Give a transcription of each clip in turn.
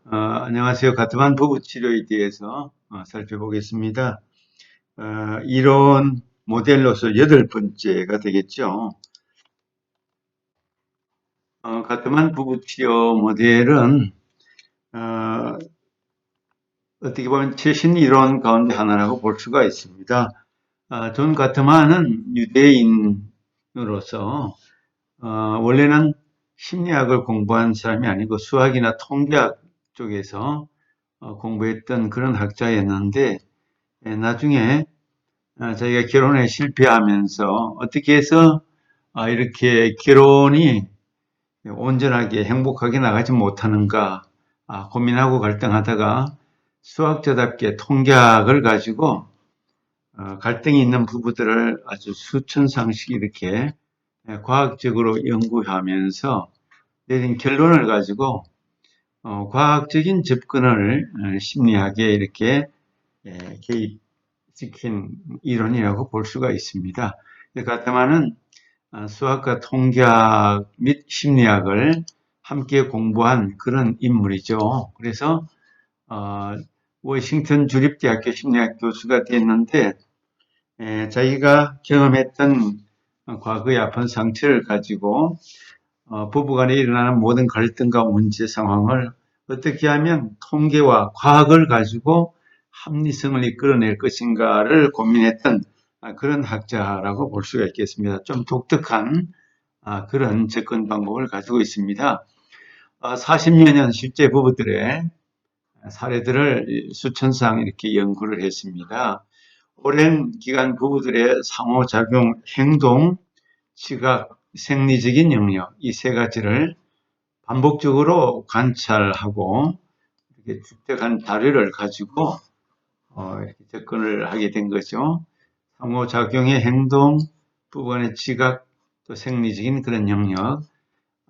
안녕하세요. 가트만 부부치료에 대해서 살펴보겠습니다. 이론 모델로서 여덟 번째가 되겠죠. 가트만 부부치료 모델은 어, 어떻게 보면 최신 이론 가운데 하나라고 볼 수가 있습니다. 존 가트만은 유대인으로서 원래는 심리학을 공부한 사람이 아니고 수학이나 통계학 쪽에서 공부했던 그런 학자였는데 나중에 자기가 결혼에 실패하면서 어떻게 해서 이렇게 결혼이 온전하게 행복하게 나가지 못하는가 고민하고 갈등하다가 수학자답게 통계학을 가지고 갈등이 있는 부부들을 아주 수천상씩 이렇게 과학적으로 연구하면서 내린 결론을 가지고 과학적인 접근을 심리학에 이렇게 개입시킨 이론이라고 볼 수가 있습니다. 가테만은 수학과 통계학 및 심리학을 함께 공부한 그런 인물이죠. 그래서 워싱턴 주립대학교 심리학 교수가 됐는데 자기가 경험했던 과거의 아픈 상처를 가지고 부부간에 일어나는 모든 갈등과 문제 상황을 어떻게 하면 통계와 과학을 가지고 합리성을 이끌어낼 것인가를 고민했던 그런 학자라고 볼 수가 있겠습니다. 좀 독특한 그런 접근 방법을 가지고 있습니다. 40여 년 실제 부부들의 사례들을 수천 상 이렇게 연구를 했습니다. 오랜 기간 부부들의 상호작용, 행동, 시각, 생리적인 영역 이 세 가지를 반복적으로 관찰하고 이렇게 축적한 자료를 가지고 이렇게 접근을 하게 된 거죠. 상호작용의 행동, 부부간의 지각, 또 생리적인 그런 영역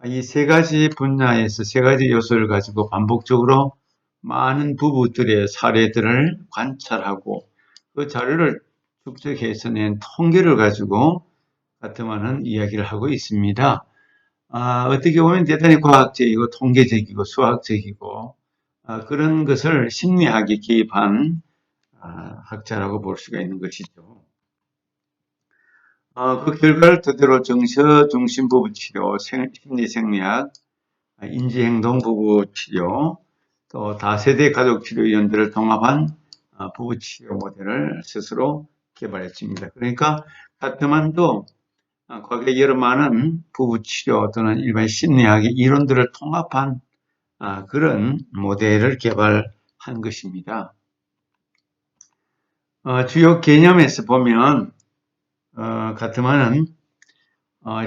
이 세 가지 분야에서 세 가지 요소를 가지고 반복적으로 많은 부부들의 사례들을 관찰하고 그 자료를 축적해서 낸 통계를 가지고 가트만은 이야기를 하고 있습니다. 어떻게 보면 대단히 과학적이고 통계적이고 수학적이고 그런 것을 심리학에 개입한 학자라고 볼 수가 있는 것이죠. 그 결과를 토대로 정서 중심 부부 치료, 심리 생리학, 인지행동 부부 치료, 또 다세대 가족 치료 이론들을 통합한 부부 치료 모델을 스스로 개발했습니다. 그러니까 가트만도 과거에 여러 많은 부부 치료 또는 일반 심리학의 이론들을 통합한 그런 모델을 개발한 것입니다. 주요 개념에서 보면 가트만은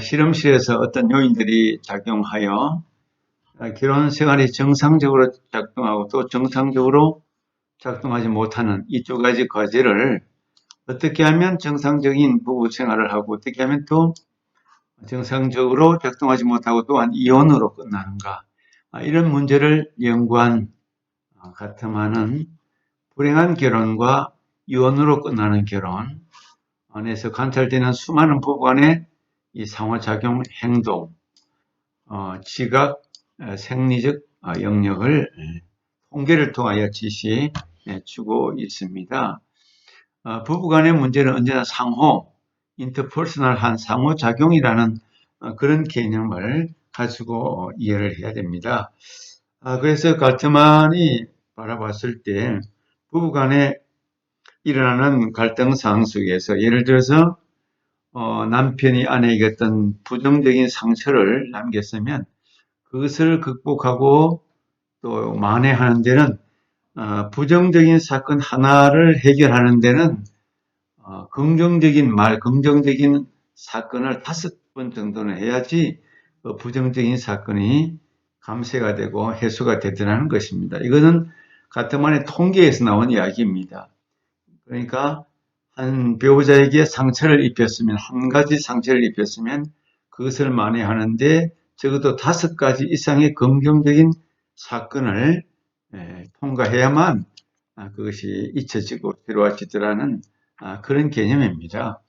실험실에서 어떤 요인들이 작용하여 결혼 생활이 정상적으로 작동하고 또 정상적으로 작동하지 못하는 이 두 가지 과제를 어떻게 하면 정상적인 부부 생활을 하고 어떻게 하면 또 정상적으로 작동하지 못하고 또한 이혼으로 끝나는가 이런 문제를 연구한 가트만은 불행한 결혼과 이혼으로 끝나는 결혼 안에서 관찰되는 수많은 부부 간의 이 상호작용 행동, 지각, 생리적 영역을 통계를 통하여 지시해 주고 있습니다. 부부 간의 문제는 언제나 상호, 인터퍼스널한 상호작용이라는 그런 개념을 가지고 이해를 해야 됩니다. 그래서 갈트만이 바라봤을 때 부부 간에 일어나는 갈등 상황 속에서 예를 들어서 남편이 아내에게 어떤 부정적인 상처를 남겼으면 그것을 극복하고 또 만회하는 데는 부정적인 사건 하나를 해결하는 데는 긍정적인 말, 긍정적인 사건을 5번 정도는 해야지 그 부정적인 사건이 감쇄가 되고 해소가 되더라는 것입니다. 이거는 가트만의 통계에서 나온 이야기입니다. 그러니까 한 배우자에게 상처를 입혔으면 한 가지 상처를 입혔으면 그것을 만회하는데 적어도 5가지 이상의 긍정적인 사건을 통과해야만 그것이 잊혀지고 새로워지더라는 그런 개념입니다.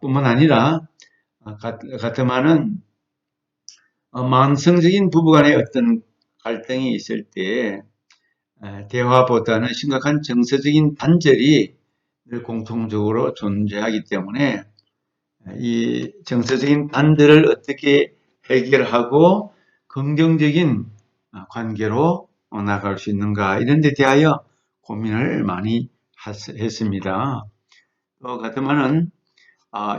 뿐만 아니라 가트만은 만성적인 부부간의 어떤 갈등이 있을 때 대화보다는 심각한 정서적인 단절이 늘 공통적으로 존재하기 때문에 이 정서적인 단절을 어떻게 해결하고 긍정적인 관계로 나갈 수 있는가 이런 데 대하여 고민을 많이 했습니다. 또 같으면은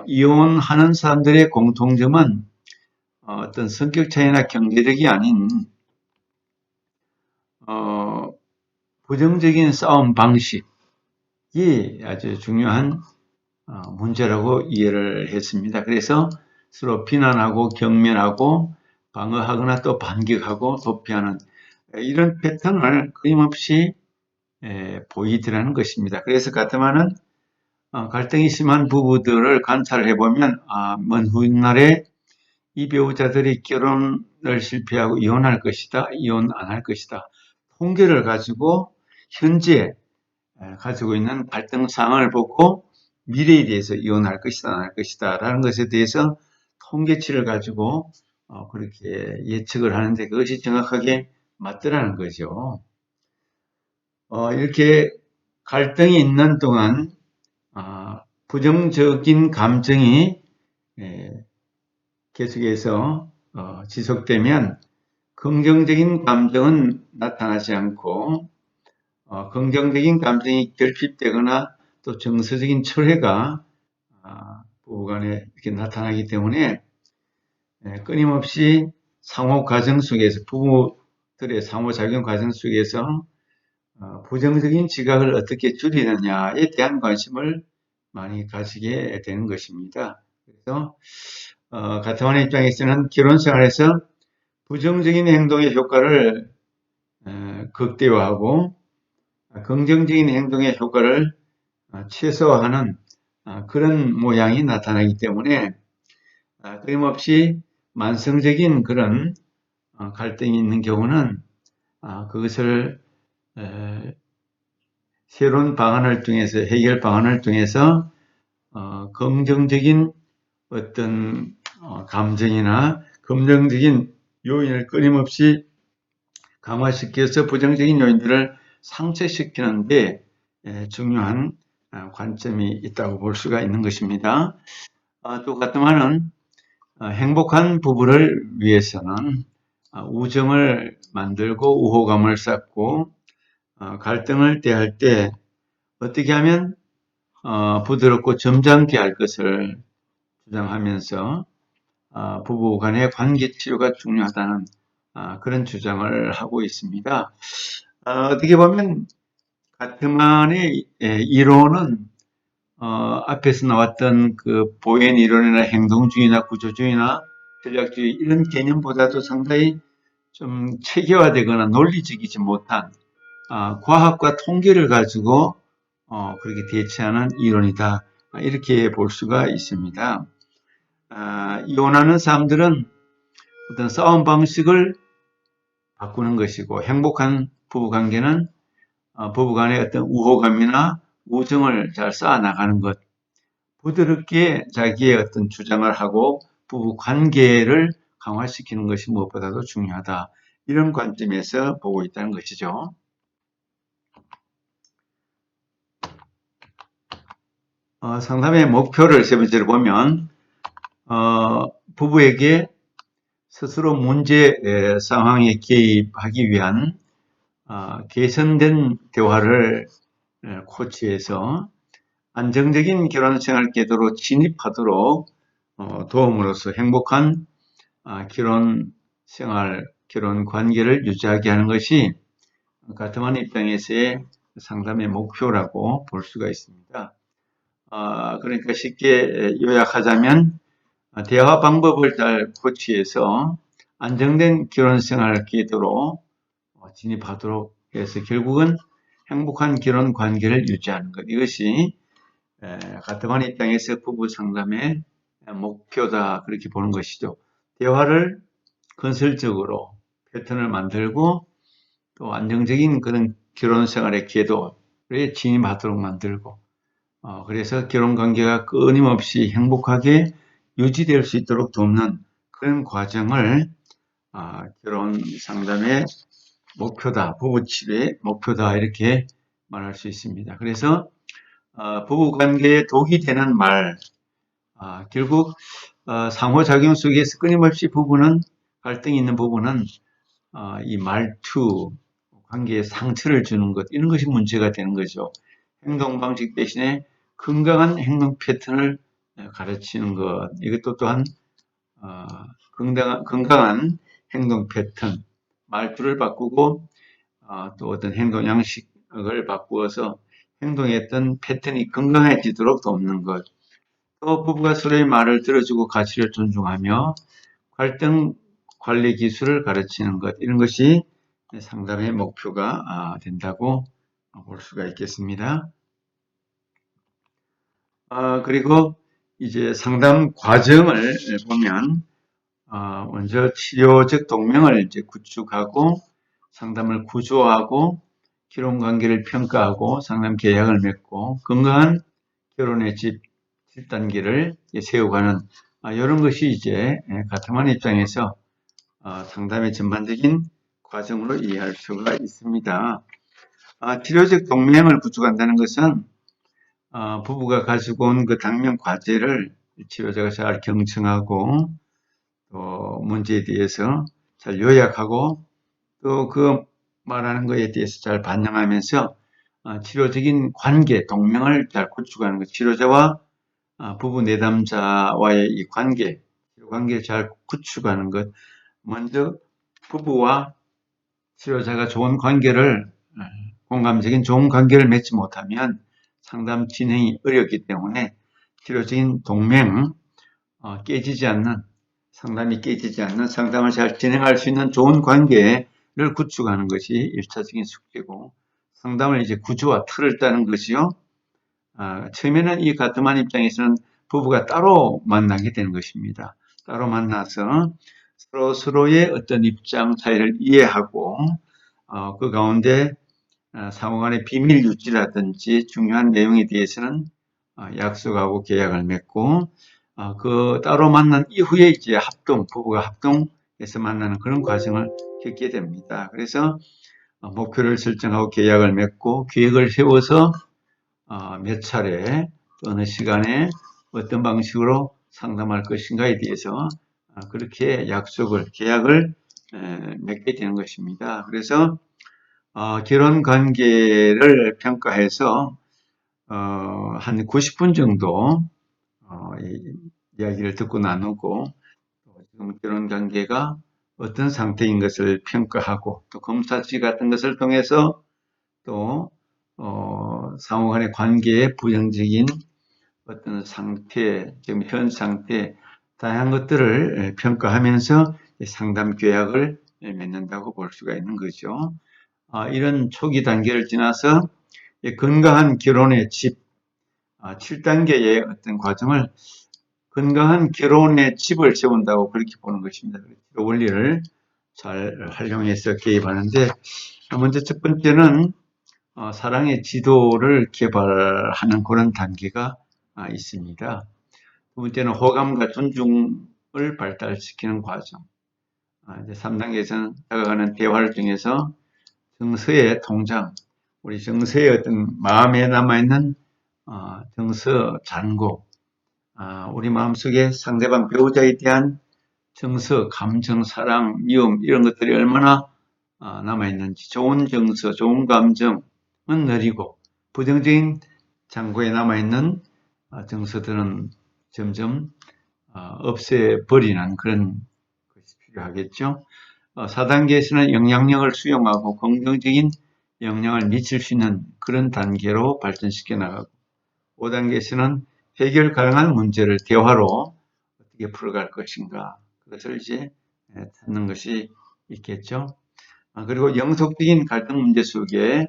이혼하는 사람들의 공통점은 어떤 성격 차이나 경제력이 아닌 부정적인 싸움 방식이 아주 중요한 문제라고 이해를 했습니다. 그래서 서로 비난하고 경멸하고 방어하거나 또 반격하고 도피하는 이런 패턴을 끊임없이 보이더라는 것입니다. 그래서 같으면은 갈등이 심한 부부들을 관찰을 해보면 먼 훗날에 이 배우자들이 결혼을 실패하고 이혼할 것이다, 이혼 안 할 것이다. 통계를 가지고 현재 가지고 있는 갈등 상황을 보고 미래에 대해서 이혼할 것이다, 안 할 것이다 라는 것에 대해서 통계치를 가지고 그렇게 예측을 하는데 그것이 정확하게 맞더라는 거죠. 이렇게 갈등이 있는 동안 부정적인 감정이 계속해서 지속되면 긍정적인 감정은 나타나지 않고 긍정적인 감정이 결핍되거나 또 정서적인 철회가 부부간에 이렇게 나타나기 때문에 끊임없이 상호 과정 속에서 부부들의 상호작용 과정 속에서 부정적인 지각을 어떻게 줄이느냐에 대한 관심을 많이 가지게 되는 것입니다. 그래서 가타만의 입장에서는 결혼 생활에서 부정적인 행동의 효과를 극대화하고 긍정적인 행동의 효과를 최소화하는 그런 모양이 나타나기 때문에 끊임없이 만성적인 그런 갈등이 있는 경우는 그것을 새로운 방안을 통해서 해결 방안을 통해서 긍정적인 어떤 감정이나 긍정적인 요인을 끊임없이 강화시켜서 부정적인 요인들을 상쇄시키는 데 중요한 관점이 있다고 볼 수가 있는 것입니다. 또 같으면은 행복한 부부를 위해서는 우정을 만들고 우호감을 쌓고 갈등을 대할 때 어떻게 하면 부드럽고 점잖게 할 것을 주장하면서 부부 간의 관계 치료가 중요하다는 그런 주장을 하고 있습니다. 어떻게 보면 가트만의 이론은 앞에서 나왔던 그 보행 이론이나 행동주의나 구조주의나 전략주의 이런 개념보다도 상당히 좀 체계화되거나 논리적이지 못한 과학과 통계를 가지고 그렇게 대체하는 이론이다 이렇게 볼 수가 있습니다. 이혼하는 사람들은 어떤 싸움 방식을 바꾸는 것이고 행복한 부부관계는 부부간의 어떤 우호감이나 우정을 잘 쌓아나가는 것, 부드럽게 자기의 어떤 주장을 하고 부부 관계를 강화시키는 것이 무엇보다도 중요하다. 이런 관점에서 보고 있다는 것이죠. 상담의 목표를 세 번째로 보면 부부에게 스스로 문제 상황에 개입하기 위한 개선된 대화를 코치해서 안정적인 결혼생활 궤도로 진입하도록 도움으로써 행복한 결혼생활, 결혼관계를 유지하게 하는 것이 가트만 입장에서의 상담의 목표라고 볼 수가 있습니다. 그러니까 쉽게 요약하자면 대화 방법을 잘 코치해서 안정된 결혼생활 궤도로 진입하도록 해서 결국은 행복한 결혼 관계를 유지하는 것. 이것이 가트만 입장에서 부부 상담의 목표다 그렇게 보는 것이죠. 대화를 건설적으로 패턴을 만들고 또 안정적인 그런 결혼 생활의 궤도에 진입하도록 만들고 그래서 결혼 관계가 끊임없이 행복하게 유지될 수 있도록 돕는 그런 과정을 결혼 상담의 목표다. 부부 치료의 목표다. 이렇게 말할 수 있습니다. 그래서 부부 관계에 독이 되는 말, 결국 상호작용 속에서 끊임없이 갈등이 있는 부부는 이 말투, 관계에 상처를 주는 것, 이런 것이 문제가 되는 거죠. 행동 방식 대신에 건강한 행동 패턴을 가르치는 것, 이것도 또한 건강한 행동 패턴, 말투를 바꾸고 또 어떤 행동 양식을 바꾸어서 행동의 어떤 패턴이 건강해지도록 돕는 것. 또 부부가 서로의 말을 들어주고 가치를 존중하며 갈등 관리 기술을 가르치는 것, 이런 것이 상담의 목표가 된다고 볼 수가 있겠습니다. 그리고 이제 상담 과정을 보면 먼저 치료적 동맹을 이제 구축하고 상담을 구조하고 결혼 관계를 평가하고 상담 계약을 맺고 건강한 결혼의 집 7단계를 세워가는 이런 것이 이제 가트만 입장에서 상담의 전반적인 과정으로 이해할 수가 있습니다. 치료적 동맹을 구축한다는 것은 부부가 가지고 온 그 당면 과제를 치료자가 잘 경청하고 또 문제에 대해서 잘 요약하고 또 그 말하는 것에 대해서 잘 반영하면서 치료적인 관계, 동맹을 잘 구축하는 것, 치료자와 부부 내담자와의 이 관계를 잘 구축하는 것, 먼저 부부와 치료자가 좋은 관계를 공감적인 좋은 관계를 맺지 못하면 상담 진행이 어렵기 때문에 치료적인 동맹, 깨지지 않는 상담이 깨지지 않는 상담을 잘 진행할 수 있는 좋은 관계를 구축하는 것이 1차적인 숙제고 상담을 이제 구조와 틀을 따는 것이요. 처음에는 이 가트만 입장에서는 부부가 따로 만나게 되는 것입니다. 따로 만나서 서로의 어떤 입장 차이를 이해하고 그 가운데 상호간의 비밀 유지라든지 중요한 내용에 대해서는 약속하고 계약을 맺고 그 따로 만난 이후에 이제 부부가 합동해서 만나는 그런 과정을 겪게 됩니다. 그래서 목표를 설정하고 계약을 맺고 계획을 세워서 몇 차례 어느 시간에 어떤 방식으로 상담할 것인가에 대해서 그렇게 계약을 맺게 되는 것입니다. 그래서 결혼 관계를 평가해서 한 90분 정도 이야기를 듣고 나누고 지금 결혼 관계가 어떤 상태인 것을 평가하고 또 검사지 같은 것을 통해서 또 상호 간의 관계의 부정적인 어떤 상태, 지금 현 상태, 다양한 것들을 평가하면서 상담 계약을 맺는다고 볼 수가 있는 거죠. 이런 초기 단계를 지나서 건강한 결혼의 집, 7단계의 어떤 과정을 건강한 결혼의 집을 세운다고 그렇게 보는 것입니다. 그 원리를 잘 활용해서 개입하는데 먼저 첫 번째는 사랑의 지도를 개발하는 그런 단계가 있습니다. 두 번째는 호감과 존중을 발달시키는 과정. 이제 3단계에서는 다가가는 대화를 통해서 정서의 통장, 우리 정서의 어떤 마음에 남아있는 정서 잔고, 우리 마음속에 상대방 배우자에 대한 정서, 감정, 사랑, 미움 이런 것들이 얼마나 남아있는지 좋은 정서, 좋은 감정은 느리고 부정적인 잔고에 남아있는 정서들은 점점 없애버리는 그런 것이 필요하겠죠. 4단계에서는 영향력을 수용하고 긍정적인 영향을 미칠 수 있는 그런 단계로 발전시켜 나가고 5단계에서는 해결 가능한 문제를 대화로 어떻게 풀어갈 것인가 그것을 이제 찾는 것이 있겠죠. 그리고 영속적인 갈등 문제 속에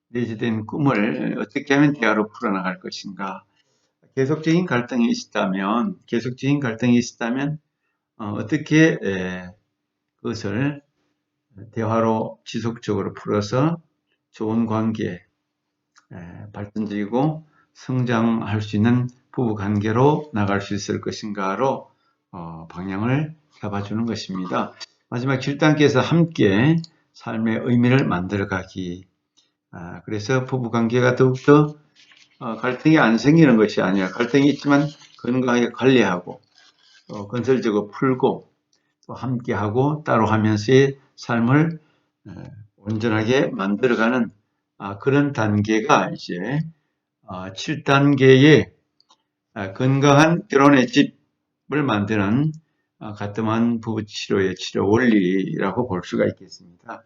내재된 꿈을 어떻게 하면 대화로 풀어나갈 것인가. 계속적인 갈등이 있었다면 어떻게 그것을 대화로 지속적으로 풀어서 좋은 관계, 발전적이고 성장할 수 있는 부부 관계로 나갈 수 있을 것인가로 방향을 잡아주는 것입니다. 마지막 7단계에서 함께 삶의 의미를 만들어가기. 그래서 부부관계가 더욱더 갈등이 안 생기는 것이 아니라 갈등이 있지만 건강하게 관리하고 또 건설적으로 풀고 또 함께하고 따로 하면서의 삶을 온전하게 만들어가는 그런 단계가 이제 7단계의 건강한 결혼의 집을 만드는 가뜸한 부부치료의 치료 원리라고 볼 수가 있겠습니다.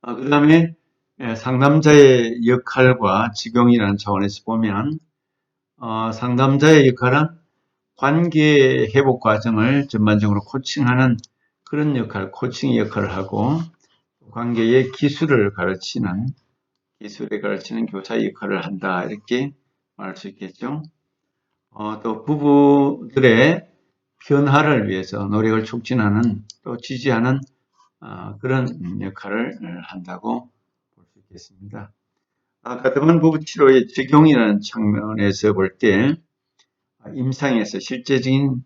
그 다음에 상담자의 역할과 적용이라는 차원에서 보면 상담자의 역할은 관계 회복 과정을 전반적으로 코칭하는 그런 역할, 코칭의 역할을 하고 관계의 기술에 가르치는 교사의 역할을 한다 이렇게 말할 수 있겠죠. 또 부부들의 변화를 위해서 노력을 촉진하는 또 지지하는 그런 역할을 한다고 볼 수 있겠습니다. 가담한 부부치료의 적용이라는 측면에서 볼 때 임상에서 실제적인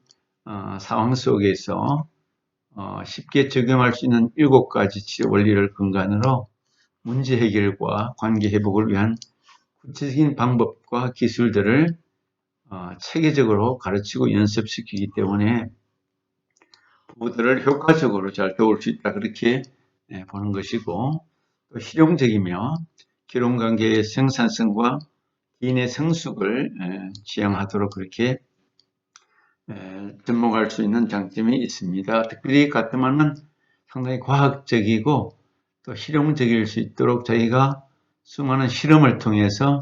상황 속에서 쉽게 적용할 수 있는 7가지 치료 원리를 근간으로 문제 해결과 관계 회복을 위한 구체적인 방법과 기술들을 체계적으로 가르치고 연습시키기 때문에 부부들을 효과적으로 잘 도울 수 있다 그렇게 보는 것이고 또 실용적이며 결혼관계의 생산성과 기인의 성숙을 지향하도록 그렇게 접목할 수 있는 장점이 있습니다. 특별히 가뜸하는 상당히 과학적이고 또 실용적일 수 있도록 저희가 수많은 실험을 통해서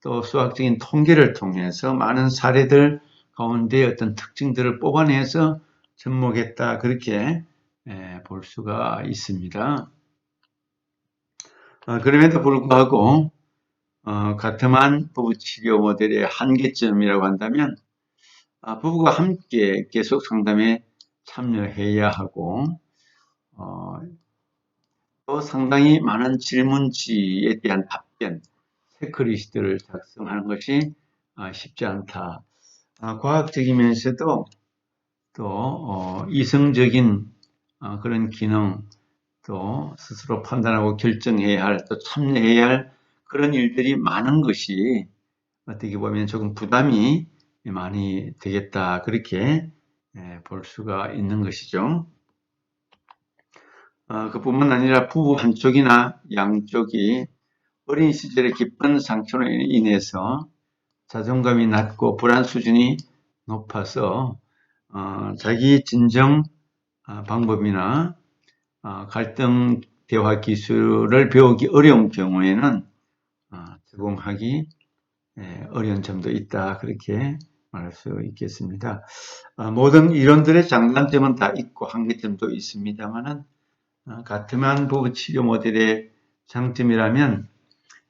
또 수학적인 통계를 통해서 많은 사례들 가운데 어떤 특징들을 뽑아내서 접목했다 그렇게 볼 수가 있습니다. 그럼에도 불구하고 가뜸한 부부치료 모델의 한계점이라고 한다면 부부가 함께 계속 상담에 참여해야 하고 또 상당히 많은 질문지에 대한 답변, 체크리스트를 작성하는 것이 쉽지 않다. 과학적이면서도 또 이성적인 그런 기능, 또 스스로 판단하고 결정해야 할, 또 참여해야 할 그런 일들이 많은 것이 어떻게 보면 조금 부담이 많이 되겠다. 그렇게 볼 수가 있는 것이죠. 그뿐만 아니라 부부 한쪽이나 양쪽이 어린 시절의 깊은 상처로 인해서 자존감이 낮고 불안 수준이 높아서 자기 진정 방법이나 갈등 대화 기술을 배우기 어려운 경우에는 적용하기 어려운 점도 있다 그렇게 말할 수 있겠습니다. 모든 이론들의 장단점은 다 있고 한계점도 있습니다만은 가트만 부부 치료 모델의 장점이라면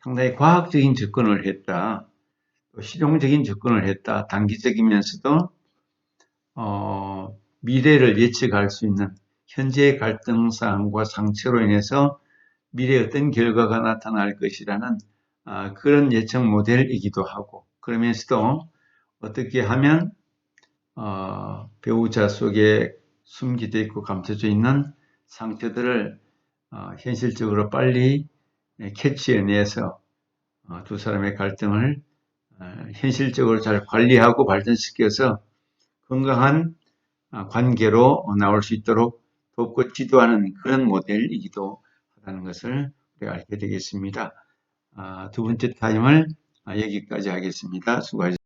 상당히 과학적인 접근을 했다, 또 실용적인 접근을 했다, 단기적이면서도 미래를 예측할 수 있는 현재의 갈등 사항과 상처로 인해서 미래에 어떤 결과가 나타날 것이라는 그런 예측 모델이기도 하고 그러면서도 어떻게 하면 배우자 속에 숨기져 있고 감춰져 있는 상처들을 현실적으로 빨리 캐치해내서 두 사람의 갈등을 현실적으로 잘 관리하고 발전시켜서 건강한 관계로 나올 수 있도록 돕고 지도하는 그런 모델이기도 하다는 것을 우리가 알게 되겠습니다. 두 번째 타임을 여기까지 하겠습니다. 수고하셨습니다.